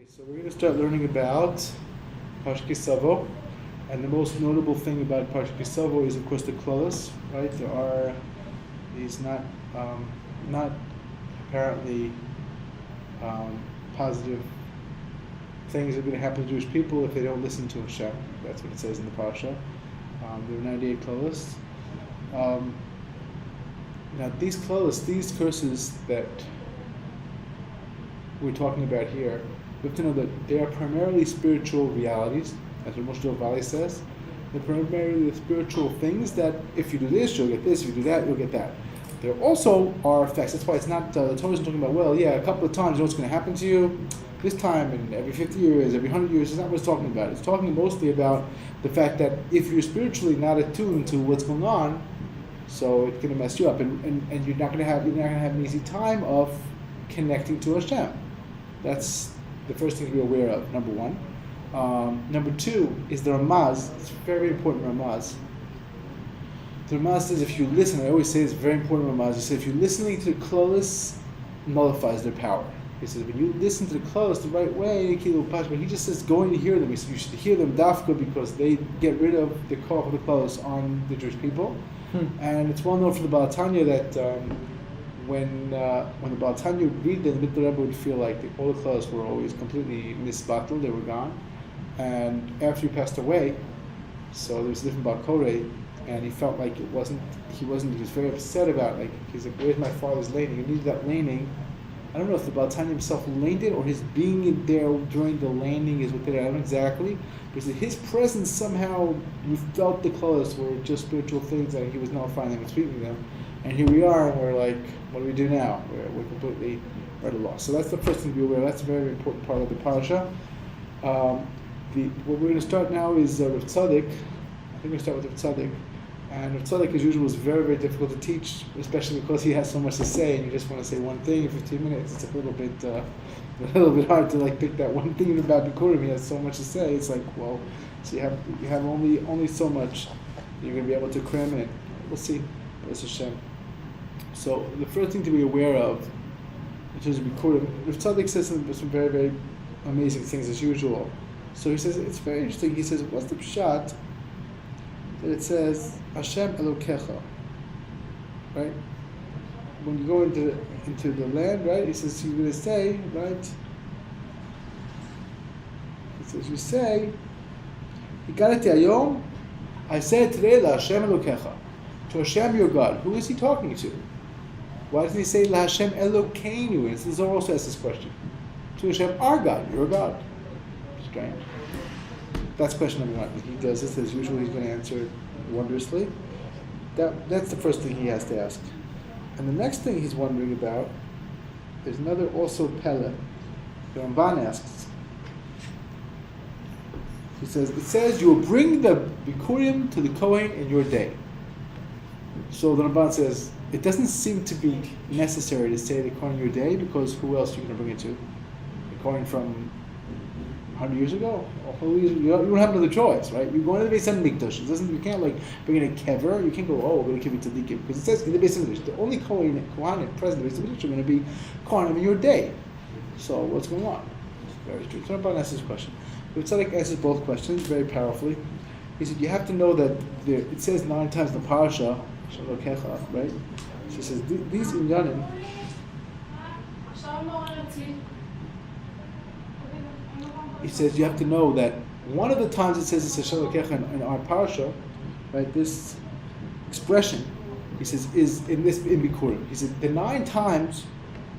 So we're going to start learning about Prshas Savo, and the most notable thing about Prshas Savo is, of course, the klolos. Right? There are these not apparently positive things that are going to happen to Jewish people if they don't listen to Hashem. That's what it says in the parsha. There are 98 klolos. Now these klolos, these curses that we're talking about here, we have to know that they are primarily spiritual realities, as Moshe Valley says. They're primarily the spiritual things that if you do this, you'll get this, if you do that, you'll get that. There also are effects. That's why it's not, the Torah isn't talking about, well, yeah, a couple of times, you know what's going to happen to you? This time, and every 50 years, every 100 years, it's not what it's talking about. It's talking mostly about the fact that if you're spiritually not attuned to what's going on, so it's going to mess you up, and you're not going to have an easy time of connecting to Hashem. That's the first thing to be aware of, number one. Number two is the Ramaz. It's very important, Ramaz. The Ramaz says if you listen, I always say it's very important, Ramaz. He says if you're listening to the klolos, nullifies their power. He says when you listen to the klolos the right way, but he just says going to hear them. He says you should hear them dafka because they get rid of the koch of the klolos on the Jewish people. And it's well known from the Baal Tanya that when the Baal Tanya would read them, the Rebbe would feel like all the klolos were always completely misbattled, they were gone. And after he passed away, so there was a different Baal Koreh, and he felt like he was very upset about, like, he's like, where's my father's laning? He needed that laning. I don't know if the Baal Tanya himself laned it, or his being in there during the landing is what did it. I don't know exactly. But his presence somehow, you felt the klolos were just spiritual things, and he was nullifying them and speaking them. And here we are, and we're like, what do we do now? We're completely at a loss. So that's the first thing to be aware of. That's a very, very important part of the parasha. What we're going to start now is Rav Tzaddok. I think we're going to start with Rav Tzaddok. And Rav Tzaddok, as usual, is very, very difficult to teach, especially because he has so much to say, and you just want to say one thing in 15 minutes. It's a little bit hard to like pick that one thing about Bikurim. He has so much to say. It's like, well, so you have only so much you're going to be able to cram in. We'll see. Bless Hashem. So the first thing to be aware of, in terms of Bikurim, Rav Tzaddok says some very, very amazing things as usual. So he says, it's very interesting. He says, what's the pshat that it says Hashem Elokecha, right? When you go into the land, right? He says you're going to say, right? He says you say, Higarati Hayom, I said today La Hashem Elokecha, to Hashem your God. Who is he talking to? Why doesn't he say La Hashem Elokeinu? And this also asks this question. To Hashem our God, your God. Strange. That's question number one. He does this as usual. He's going to answer it wondrously. That's the first thing he has to ask. And the next thing he's wondering about, there's another also Pele. The Ramban asks. He says, it says you will bring the Bikurim to the Kohen in your day. So the Ramban says, it doesn't seem to be necessary to say the Kohen in your day, because who else are you going to bring it to? The Kohen from 100 years ago? You don't have another choice, right? You're going to the Beis Hamikdash. You can't like bring in a kever. You can't go, we're going to give it to Tzaddikim. Because it says in the Beis Hamikdash, the only Kohanim present in the Beis Hamikdash are going to be Kohanim in your day. So what's going on? It's very true. So Rabban asks this question. But Tzaddik answers both questions very powerfully. He said, you have to know that it says 9 times in the parasha, Shalokecha, right? She says, these inyanim, he says you have to know that one of the times it says it's Hashem Elokecha in our parasha, right? This expression, he says, is in Bikurim. He said the 9 times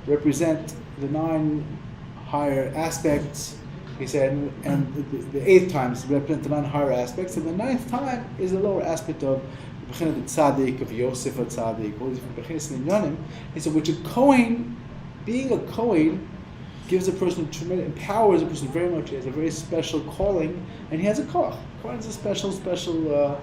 represent the 9 higher aspects. He said, and the 8th times represent the 9 higher aspects, and the 9th time is the lower aspect of the Tzaddik, of Yosef Tzaddik, all these different and Inyanim. He said, which a Kohen, being a Kohen, gives a person tremendous, empowers a person very much. He has a very special calling, and he has a koch. Kohen is a special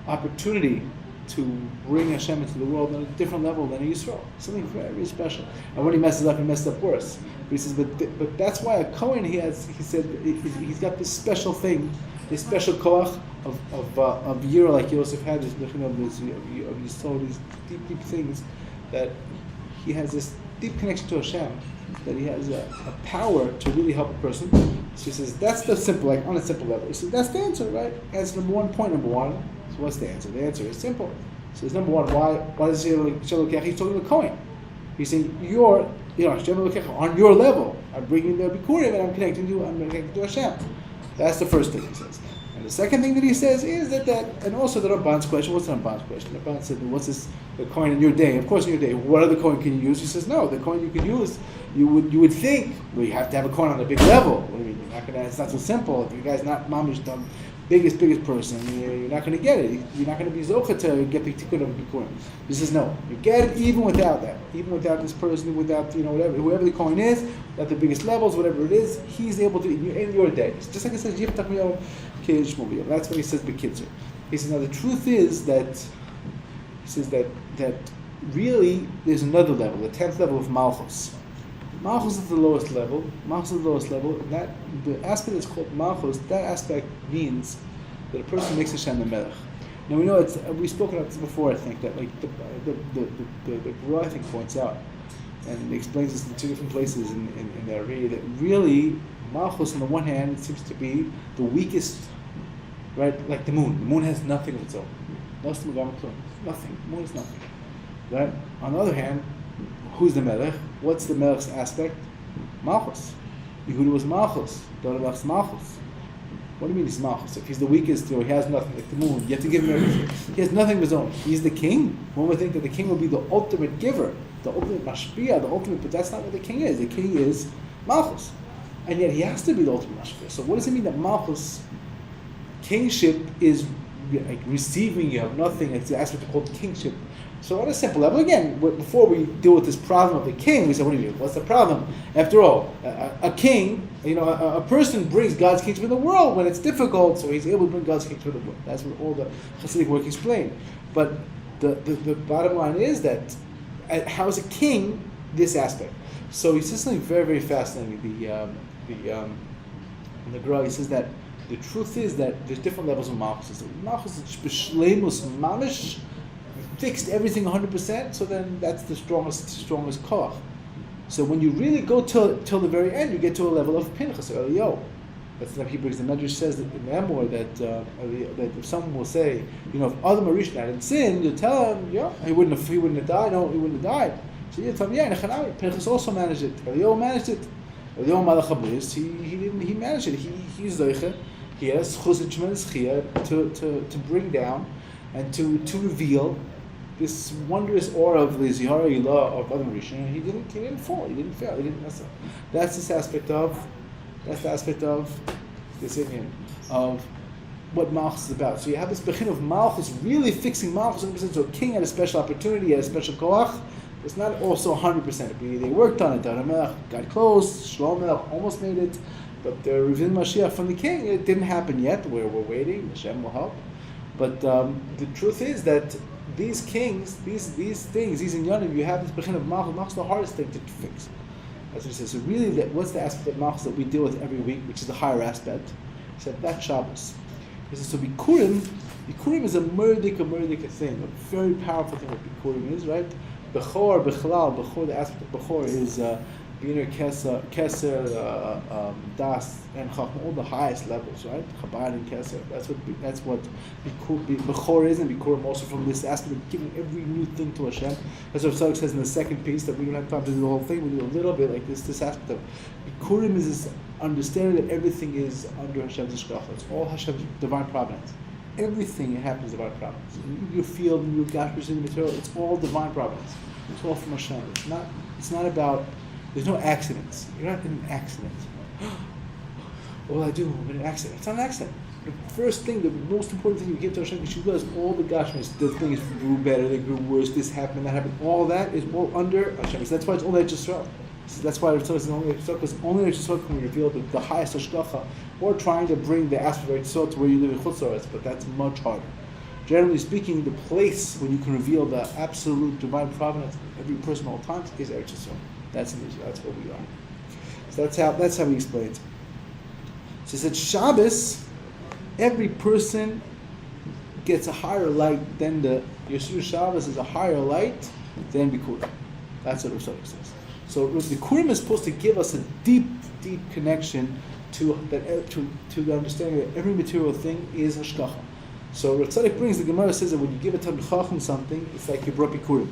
opportunity to bring Hashem into the world on a different level than a Yisrael. Something very, very special. And when he messes up, he messes up worse. But he says, but that's why a Kohen, he said, he's got this special thing, this special koch of Yira, like Yosef had, this of Yisrael, these deep things, that he has this deep connection to Hashem. that he has a power to really help a person. So he says, that's the simple, like on a simple level. He says, that's the answer, right? Answer number one, point number one. So what's the answer? The answer is simple. So it's number one, why does he say, he's talking to the Kohen. He's saying, on your level, I'm bringing the Bikurim and I'm connecting to Hashem. That's the first thing he says. And the second thing that he says is that and also the Ramaz's question, what's the Ramaz's question? The Ramaz said, what's this, the coin in your day? Of course in your day, what other coin can you use? He says, no, the coin you can use, you would think, well, you have to have a coin on a big level. What do you mean? You're not gonna, it's not so simple. If you guys not mamish the biggest person, you're not going to get it. You're not going to be zocha to get the tikkun of Bikurim. He says, no, you get it even without that. Even without this person, without, whoever the coin is, at the biggest levels, whatever it is, he's able to, in your day. It's just like it says, Yiftach Miyom Kei Shmuel. That's what he says, Bekitzer. He says, now the truth is that, really there's another level, the 10th level of Malchus. Malchus is the lowest level. And that the aspect that's called Malchus, that aspect means that a person makes Hashem the Melech. Now we know we've spoken about this before. I think that like the Guru, I think, points out and explains this in two different places in the Ari, that really Malchus on the one hand it seems to be the weakest, right? Like the moon. The moon has nothing of its own. Nothing. The moon is nothing. Right? On the other hand, who's the Melech? What's the Melech's aspect? Malchus. Yehuda was Malchus. Melech's Malchus. What do you mean he's Malchus? If he's the weakest, he has nothing, like the moon, you have to give him everything. He has nothing of his own. He's the king. One would think that the king will be the ultimate giver, the ultimate mashpia, but that's not what the king is. The king is Malchus. And yet he has to be the ultimate mashpia. So what does it mean that Malchus, kingship, is like receiving you have nothing? It's the aspect called kingship. So on a simple level, again, before we deal with this problem of the king, we say, what do you mean? What's the problem? After all, a king, a person brings God's kingdom in the world when it's difficult, so he's able to bring God's kingdom in the world. That's what all the Hasidic work explain. But the bottom line is that how is a king this aspect? So he says something very, very fascinating. In the Gra, he says that the truth is that there's different levels of Malchus. Malchus is b'shleimus mamish, fixed everything 100%, so then that's the strongest koach. So when you really go till the very end, you get to a level of Pinchas or Eliyahu. That's the Hebrew. The Medrash says that in the Emor that if someone will say, if Adam Arishon hadn't sinned, you tell him, he wouldn't have died. No, he wouldn't have died. So you tell him, Nechanami. Pinchas also managed it. Eliyahu managed it. Eliyahu Malach HaBris, he managed it. He's Zoiche. He has Chus tremendous Chia to bring down and to reveal this wondrous aura of the Zihara Ilah of Adam Rishon. He didn't fall. He didn't fail. He didn't mess up. That's the aspect of this Indian of what Malchus is about. So you have this bechin of Malchus really fixing Malchus 100%. So a king had a special opportunity, had a special koach. It's not also 100%. They worked on it. David got close. Shlomo almost made it, but the Revin Mashiach from the king, it didn't happen yet. We're waiting. Hashem will help. But the truth is that these kings, these things, these inyanim, you have this bechin of Malchus. Malchus is the hardest thing to fix. As we say, so really, what's the aspect of Malchus that we deal with every week, which is the higher aspect? He said, that's Shabbos. He said, so Bikurim is a murdik thing, a very powerful thing what Bikurim is, right? Bechor, the aspect of Bechor is Biner, Keser, Das, and Chachma, all the highest levels, right? Chabad and Keser. That's what Bechor is, and Bikurim also from this aspect of giving every new thing to Hashem. That's what Tzaddok says in the second piece, that we don't have time to do the whole thing, we do a little bit like this aspect of Bikurim is this understanding that everything is under Hashem's Ishkach. It's all Hashem's divine providence. Everything happens divine providence. Your field, your gash, your material, it's all divine providence. It's all from Hashem. It's not about, there's no accidents. You're not in an accident. What will I do? I'm in an accident. It's not an accident. The first thing, the most important thing you give to Hashem, you should realize all the gashmis, the things grew better, they grew worse, this happened, that happened, all that is all under Hashem. So that's why it's only Yisrael. So that's why it's only Yisrael, because only Yisrael can reveal the highest Hashgacha, or trying to bring the aspect of Yisrael to where you live in Chutz, but that's much harder. Generally speaking, the place when you can reveal the absolute divine providence of every person at all times is Eretz Yisrael. That's what we are. So that's how he explains. So he said Shabbos, every person gets a higher light than the Yeshua Shabbos is a higher light than Bikurim. That's what Rav Tzaddok says. So the Bikurim is supposed to give us a deep, deep connection to the understanding that every material thing is hashgacha. So Tzaddok brings, the Gemara says that when you give a Talmid Chacham something, it's like you brought Bikurim.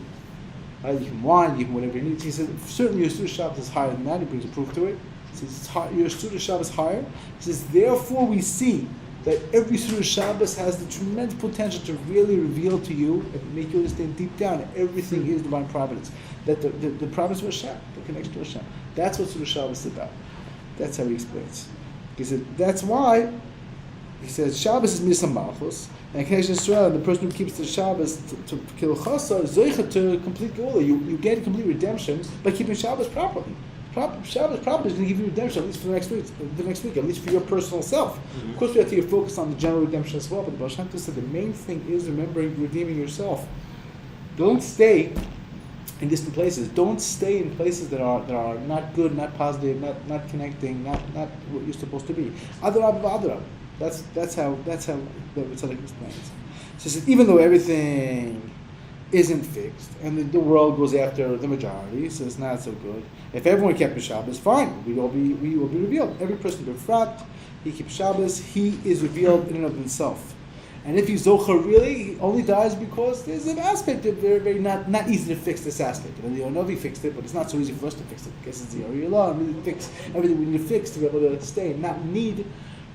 Right? You can wine, you can whatever you need. He says certainly your Suda Shabbos is higher than that. He brings a proof to it. He says your Suda Shabbos is higher. He says therefore we see that every Suda Shabbos has the tremendous potential to really reveal to you and make you understand deep down that everything is divine providence. That the providence of Hashem, the connection to Hashem. That's what Suda Shabbos is about. That's how he explains. He said that's why. He says Shabbos is Misa Malchus, and connection to Israel, the person who keeps the Shabbos to kill Chasa is Zoicha to complete Geula. You get complete redemption by keeping Shabbos properly. Shabbos properly is going to give you redemption, at least for the next week, at least for your personal self. Mm-hmm. Of course, we have to focus on the general redemption as well, but the Baal Shem Tov said the main thing is remembering redeeming yourself. Don't stay in distant places. Don't stay in places that are not good, not positive, not connecting, not what you're supposed to be. Adarab v'adarab. That's how the Tzaddok explains. So he says, even though everything isn't fixed and the world goes after the majority, so it's not so good. If everyone kept the Shabbos, fine, we will be revealed. Every person befrat, he keeps Shabbos, he is revealed in and of himself. And if he's zocher really, he only dies because there's an aspect of very, very not easy to fix this aspect. And the Yonovi fixed it, but it's not so easy for us to fix it. Because it's the Ariyalah, and we need to fix everything we need to fix to be able to stay and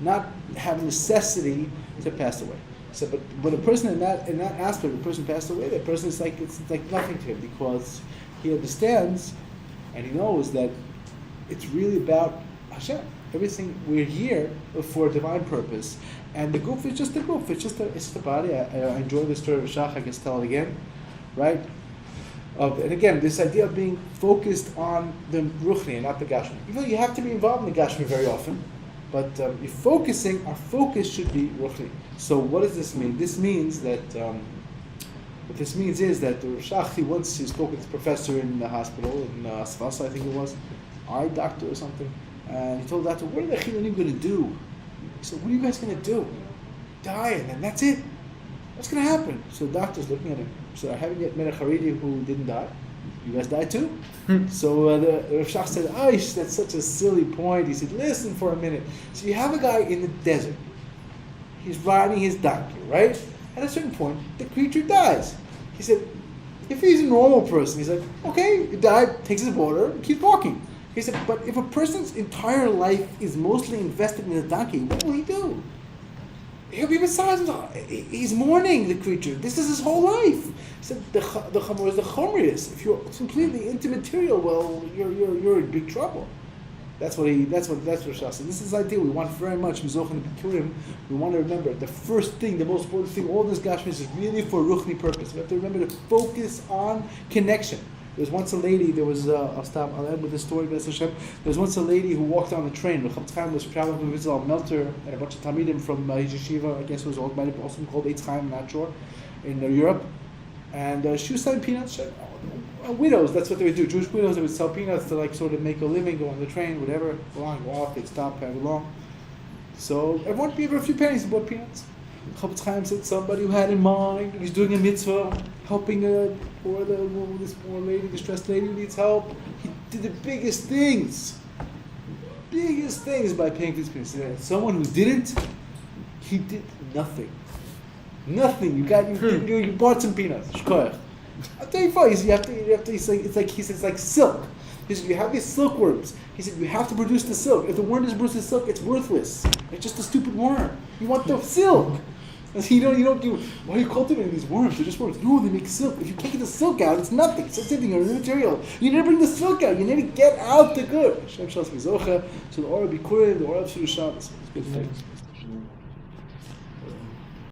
not have necessity to pass away. So, but when a person in that aspect, a person passed away, that person is like it's like nothing to him because he understands and he knows that it's really about Hashem. Everything we're here for a divine purpose, and the goof is just the goof. It's just the body. I enjoy the story of Shach. I can tell it again, right? And again, this idea of being focused on the ruchni and not the gashmi. Even though you have to be involved in the gashmi very often. But our focus should be ruchni. So what does this mean? This means that, what this means is that the Shachti, once he spoke with his professor in the hospital, in Savo, I think it was, eye doctor or something, and he told the doctor, what are the chilanim going to do? He said, what are you guys going to do? Die, and then that's it. What's going to happen? So the doctor's looking at him. So I haven't yet met a Haredi who didn't die. You guys died too? So the Rav Shach said, that's such a silly point. He said, listen for a minute. So you have a guy in the desert. He's riding his donkey, right? At a certain point, the creature dies. He said, if he's a normal person, he's like, okay, he died, takes his water, keeps walking. He said, but if a person's entire life is mostly invested in the donkey, what will he do? He'll be beside him. He's mourning the creature. This is his whole life. He said the chamor is the chomrius. If you're completely into material, well, you're in big trouble. That's what Prshas said. This is the idea we want very much. Mizoch and Bikurim. We want to remember the first thing, the most important thing. All this gashmis is really for ruchni purpose. We have to remember to focus on connection. There was once a lady. I'll end with this story. There was once a lady who walked on the train. The Chavetz Chaim was traveling to visit Melter and a bunch of Talmidim from his yeshiva. I guess it was might have also called Eitz Chaim, I'm not sure, in Europe. And she was selling peanuts. Widows, that's what they would do. Jewish widows, they would sell peanuts to like sort of make a living, go on the train, whatever. Go on, go off, they'd stop, have it long. So everyone gave her a few pennies and bought peanuts. Chavetz Chaim said somebody who had in mind, he's doing a mitzvah, helping this poor lady, distressed lady who needs help. He did the biggest things by paying for these peanuts. And someone who didn't, he did nothing. Nothing. You bought some peanuts. Shkoyach. I'll tell you first, you have to. It's like silk. He said you have these silkworms. He said you have to produce the silk. If the worm doesn't produce the silk, it's worthless. It's just a stupid worm. You want the silk. You don't do. Why are you cultivating these worms? They're just worms. No, they make silk. If you can't get the silk out, it's nothing. It's something or material. You need to bring the silk out. You need to get out the good. Hashem Shas Mizocha. So the Or Bikurim, the Or of Shabbos. Good things.